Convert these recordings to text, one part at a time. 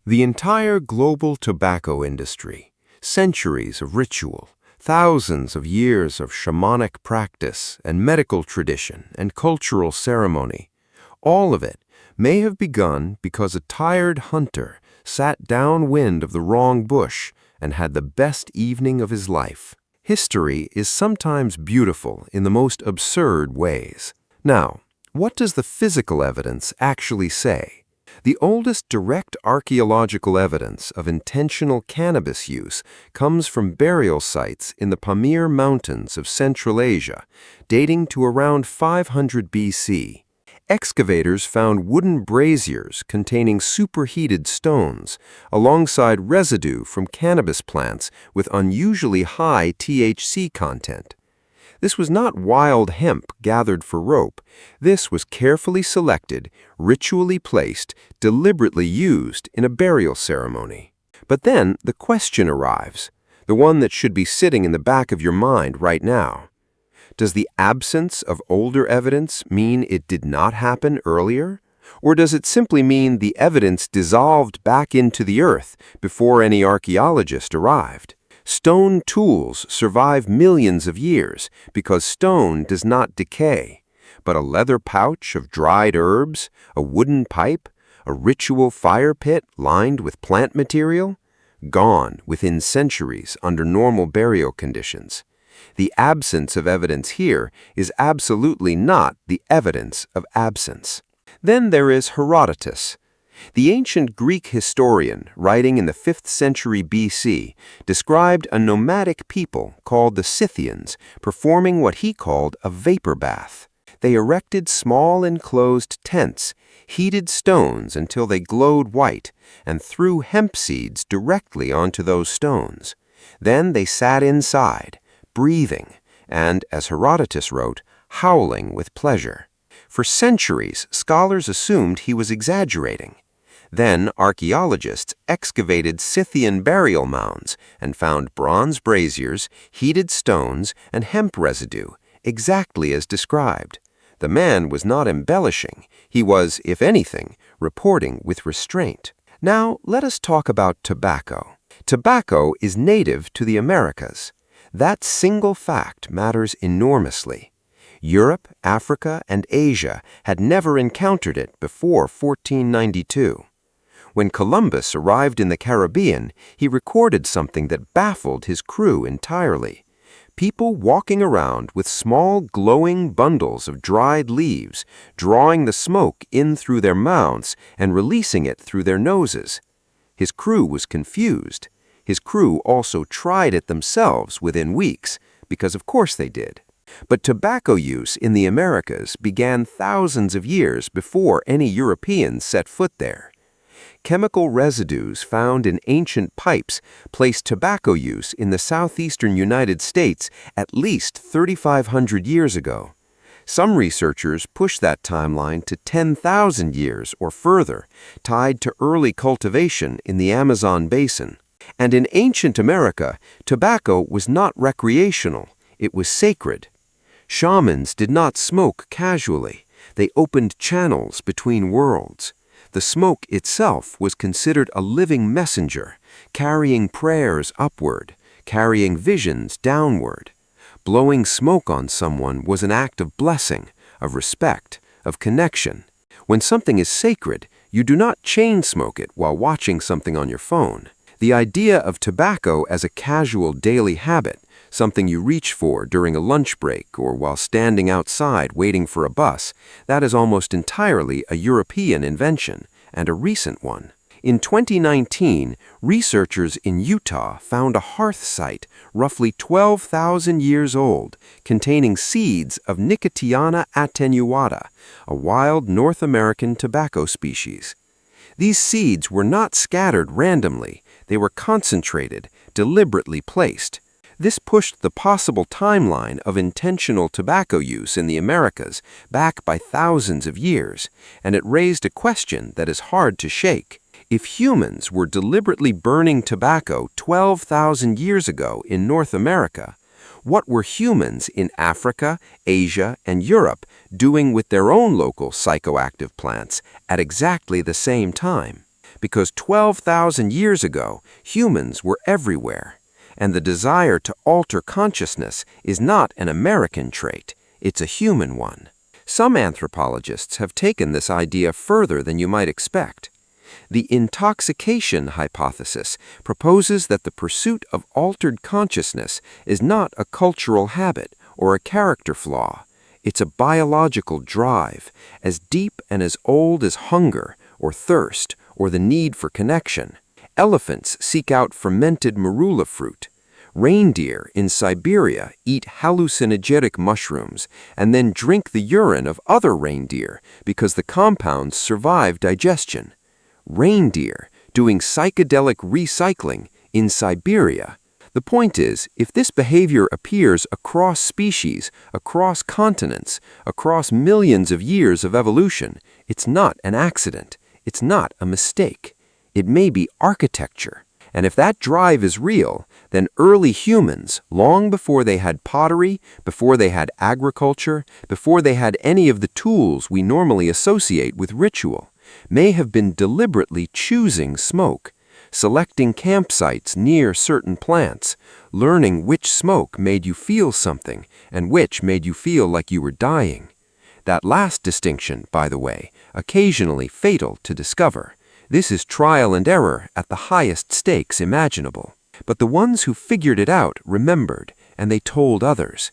The entire global tobacco industry, centuries of ritual, thousands of years of shamanic practice and medical tradition and cultural ceremony, all of it may have begun because a tired hunter sat downwind of the wrong bush and had the best evening of his life. History is sometimes beautiful in the most absurd ways. Now, what does the physical evidence actually say? The oldest direct archaeological evidence of intentional cannabis use comes from burial sites in the Pamir Mountains of Central Asia, dating to around 500 BC. Excavators found wooden braziers containing superheated stones, alongside residue from cannabis plants with unusually high THC content. This was not wild hemp gathered for rope. This was carefully selected, ritually placed, deliberately used in a burial ceremony. But then the question arrives, the one that should be sitting in the back of your mind right now. Does the absence of older evidence mean it did not happen earlier? Or does it simply mean the evidence dissolved back into the earth before any archaeologist arrived? Stone tools survive millions of years because stone does not decay. But a leather pouch of dried herbs, a wooden pipe, a ritual fire pit lined with plant material? Gone within centuries under normal burial conditions. The absence of evidence here is absolutely not the evidence of absence. Then there is Herodotus. The ancient Greek historian, writing in the 5th century BC, described a nomadic people called the Scythians performing what he called a vapor bath. They erected small enclosed tents, heated stones until they glowed white, and threw hemp seeds directly onto those stones. Then they sat inside, breathing, and, as Herodotus wrote, howling with pleasure. For centuries, scholars assumed he was exaggerating. Then archaeologists excavated Scythian burial mounds and found bronze braziers, heated stones, and hemp residue, exactly as described. The man was not embellishing. He was, if anything, reporting with restraint. Now, let us talk about tobacco. Tobacco is native to the Americas. That single fact matters enormously. Europe, Africa, and Asia had never encountered it before 1492. When Columbus arrived in the Caribbean, he recorded something that baffled his crew entirely. People walking around with small glowing bundles of dried leaves, drawing the smoke in through their mouths and releasing it through their noses. His crew was confused. His crew also tried it themselves within weeks, because of course they did. But tobacco use in the Americas began thousands of years before any Europeans set foot there. Chemical residues found in ancient pipes placed tobacco use in the southeastern United States at least 3,500 years ago. Some researchers push that timeline to 10,000 years or further, tied to early cultivation in the Amazon basin. And in ancient America, tobacco was not recreational, it was sacred. Shamans did not smoke casually. They opened channels between worlds. The smoke itself was considered a living messenger, carrying prayers upward, carrying visions downward. Blowing smoke on someone was an act of blessing, of respect, of connection. When something is sacred, you do not chain smoke it while watching something on your phone. The idea of tobacco as a casual daily habit, something you reach for during a lunch break or while standing outside waiting for a bus, that is almost entirely a European invention, and a recent one. In 2019, researchers in Utah found a hearth site roughly 12,000 years old containing seeds of Nicotiana attenuata, a wild North American tobacco species. These seeds were not scattered randomly. They were concentrated, deliberately placed. This pushed the possible timeline of intentional tobacco use in the Americas back by thousands of years, and it raised a question that is hard to shake. If humans were deliberately burning tobacco 12,000 years ago in North America, what were humans in Africa, Asia, and Europe doing with their own local psychoactive plants at exactly the same time? because 12,000 years ago, humans were everywhere. And the desire to alter consciousness is not an American trait, it's a human one. Some anthropologists have taken this idea further than you might expect. The intoxication hypothesis proposes that the pursuit of altered consciousness is not a cultural habit or a character flaw. It's a biological drive, as deep and as old as hunger or thirst or the need for connection. Elephants seek out fermented marula fruit. Reindeer in Siberia eat hallucinogenic mushrooms and then drink the urine of other reindeer because the compounds survive digestion. Reindeer doing psychedelic recycling in Siberia. The point is, if this behavior appears across species, across continents, across millions of years of evolution, it's not an accident. It's not a mistake. It may be architecture. And if that drive is real, then early humans, long before they had pottery, before they had agriculture, before they had any of the tools we normally associate with ritual, may have been deliberately choosing smoke, selecting campsites near certain plants, learning which smoke made you feel something and which made you feel like you were dying. That last distinction, by the way, occasionally fatal to discover. This is trial and error at the highest stakes imaginable. But the ones who figured it out remembered, and they told others.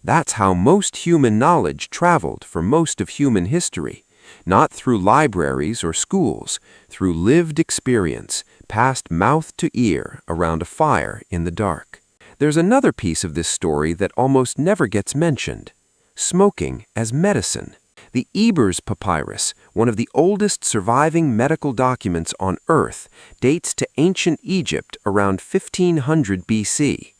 That's how most human knowledge traveled for most of human history. Not through libraries or schools, through lived experience, passed mouth to ear around a fire in the dark. There's another piece of this story that almost never gets mentioned. Smoking as medicine. The Ebers Papyrus, one of the oldest surviving medical documents on Earth, dates to ancient Egypt around 1500 BC.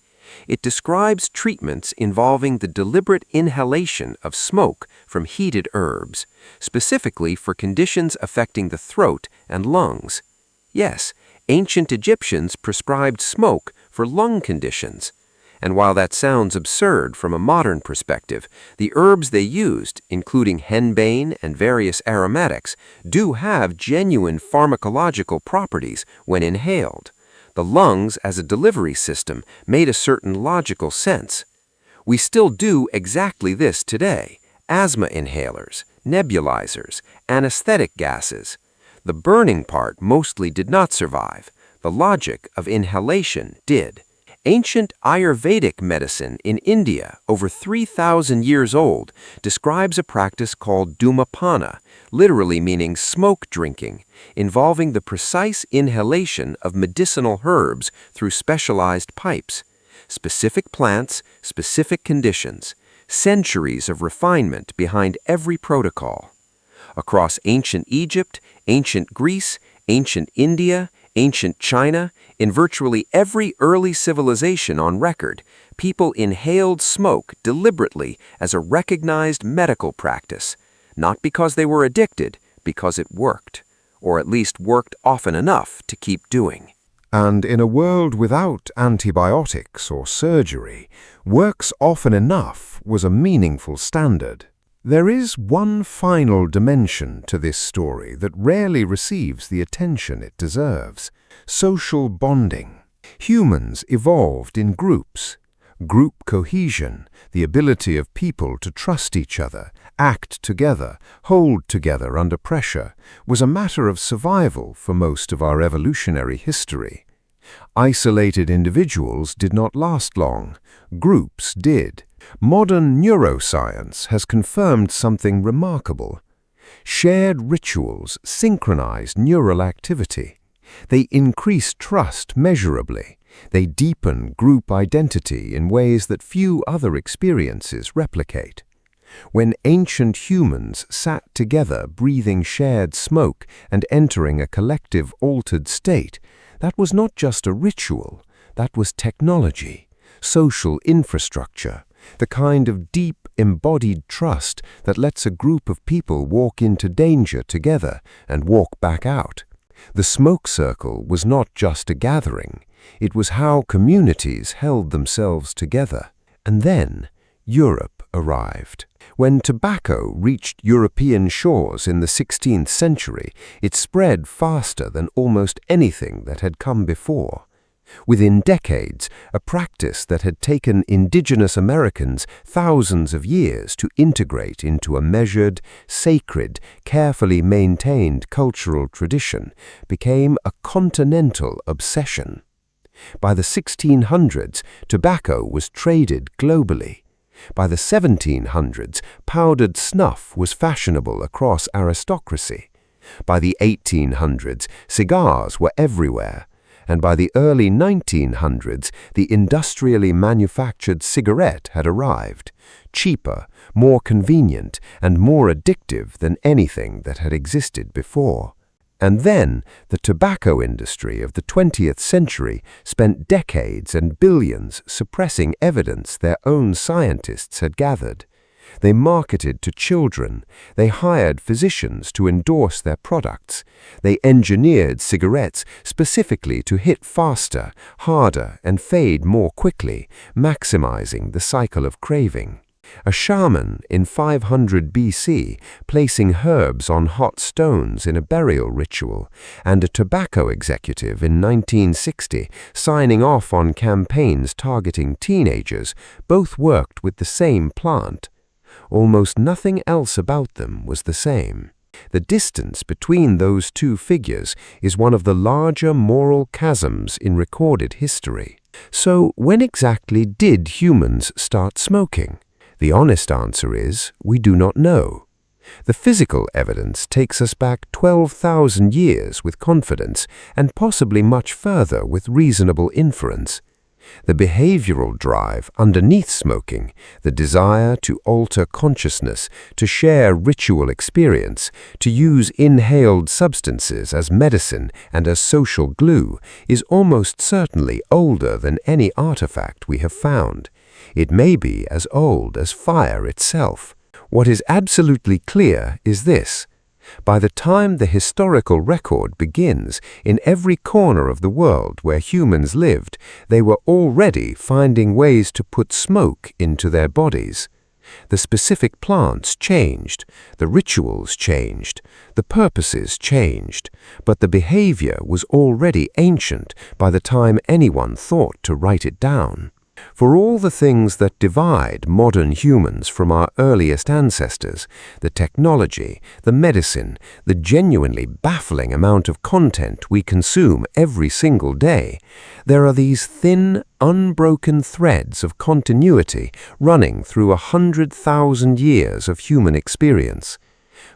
It describes treatments involving the deliberate inhalation of smoke from heated herbs, specifically for conditions affecting the throat and lungs. Yes, ancient Egyptians prescribed smoke for lung conditions. And while that sounds absurd from a modern perspective, the herbs they used, including henbane and various aromatics, do have genuine pharmacological properties when inhaled. The lungs as a delivery system made a certain logical sense. We still do exactly this today. Asthma inhalers, nebulizers, anesthetic gases. The burning part mostly did not survive. The logic of inhalation did. Ancient Ayurvedic medicine in India, over 3,000 years old, describes a practice called dhumapana, literally meaning smoke drinking, involving the precise inhalation of medicinal herbs through specialized pipes. Specific plants, specific conditions, centuries of refinement behind every protocol. Across ancient Egypt, ancient Greece, ancient India, ancient China, in virtually every early civilization on record, people inhaled smoke deliberately as a recognized medical practice, not because they were addicted, because it worked, or at least worked often enough to keep doing. And in a world without antibiotics or surgery, works often enough was a meaningful standard. There is one final dimension to this story that rarely receives the attention it deserves: social bonding. Humans evolved in groups. Group cohesion, the ability of people to trust each other, act together, hold together under pressure, was a matter of survival for most of our evolutionary history. Isolated individuals did not last long. Groups did. Modern neuroscience has confirmed something remarkable. Shared rituals synchronize neural activity. They increase trust measurably. They deepen group identity in ways that few other experiences replicate. When ancient humans sat together breathing shared smoke and entering a collective altered state, that was not just a ritual, that was technology, social infrastructure, the kind of deep, embodied trust that lets a group of people walk into danger together and walk back out. The smoke circle was not just a gathering, it was how communities held themselves together. And then, Europe arrived. When tobacco reached European shores in the 16th century, it spread faster than almost anything that had come before. Within decades, a practice that had taken indigenous Americans thousands of years to integrate into a measured, sacred, carefully maintained cultural tradition became a continental obsession. By the 1600s, tobacco was traded globally. By the 1700s, powdered snuff was fashionable across aristocracy. By the 1800s, cigars were everywhere. And by the early 1900s, the industrially manufactured cigarette had arrived, cheaper, more convenient, and more addictive than anything that had existed before. And then, the tobacco industry of the 20th century spent decades and billions suppressing evidence their own scientists had gathered. They marketed to children, they hired physicians to endorse their products, they engineered cigarettes specifically to hit faster, harder, and fade more quickly, maximizing the cycle of craving. A shaman in 500 BC placing herbs on hot stones in a burial ritual, and a tobacco executive in 1960 signing off on campaigns targeting teenagers both worked with the same plant. Almost nothing else about them was the same. The distance between those two figures is one of the larger moral chasms in recorded history. So when exactly did humans start smoking? The honest answer is, we do not know. The physical evidence takes us back 12,000 years with confidence, and possibly much further with reasonable inference. The behavioral drive underneath smoking, the desire to alter consciousness, to share ritual experience, to use inhaled substances as medicine and as social glue, is almost certainly older than any artifact we have found. It may be as old as fire itself. What is absolutely clear is this. By the time the historical record begins, in every corner of the world where humans lived, they were already finding ways to put smoke into their bodies. The specific plants changed, the rituals changed, the purposes changed, but the behavior was already ancient by the time anyone thought to write it down. For all the things that divide modern humans from our earliest ancestors, the technology, the medicine, the genuinely baffling amount of content we consume every single day, there are these thin, unbroken threads of continuity running through 100,000 years of human experience.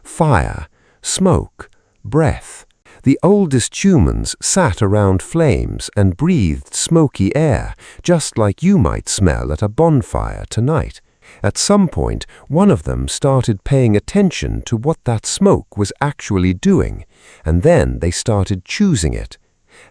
Fire, smoke, breath. The oldest humans sat around flames and breathed smoky air, just like you might smell at a bonfire tonight. At some point, one of them started paying attention to what that smoke was actually doing, and then they started choosing it.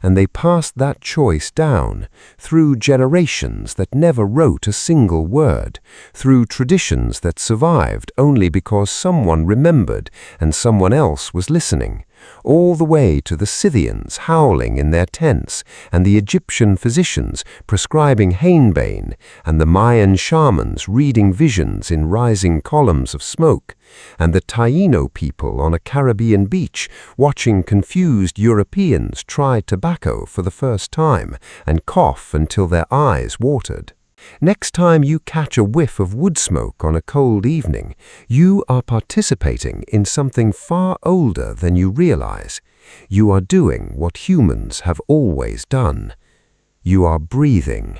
And they passed that choice down, through generations that never wrote a single word, through traditions that survived only because someone remembered and someone else was listening, all the way to the Scythians howling in their tents, and the Egyptian physicians prescribing henbane, and the Mayan shamans reading visions in rising columns of smoke, and the Taino people on a Caribbean beach watching confused Europeans try tobacco for the first time and cough until their eyes watered. Next time you catch a whiff of wood smoke on a cold evening, you are participating in something far older than you realize. You are doing what humans have always done. You are breathing.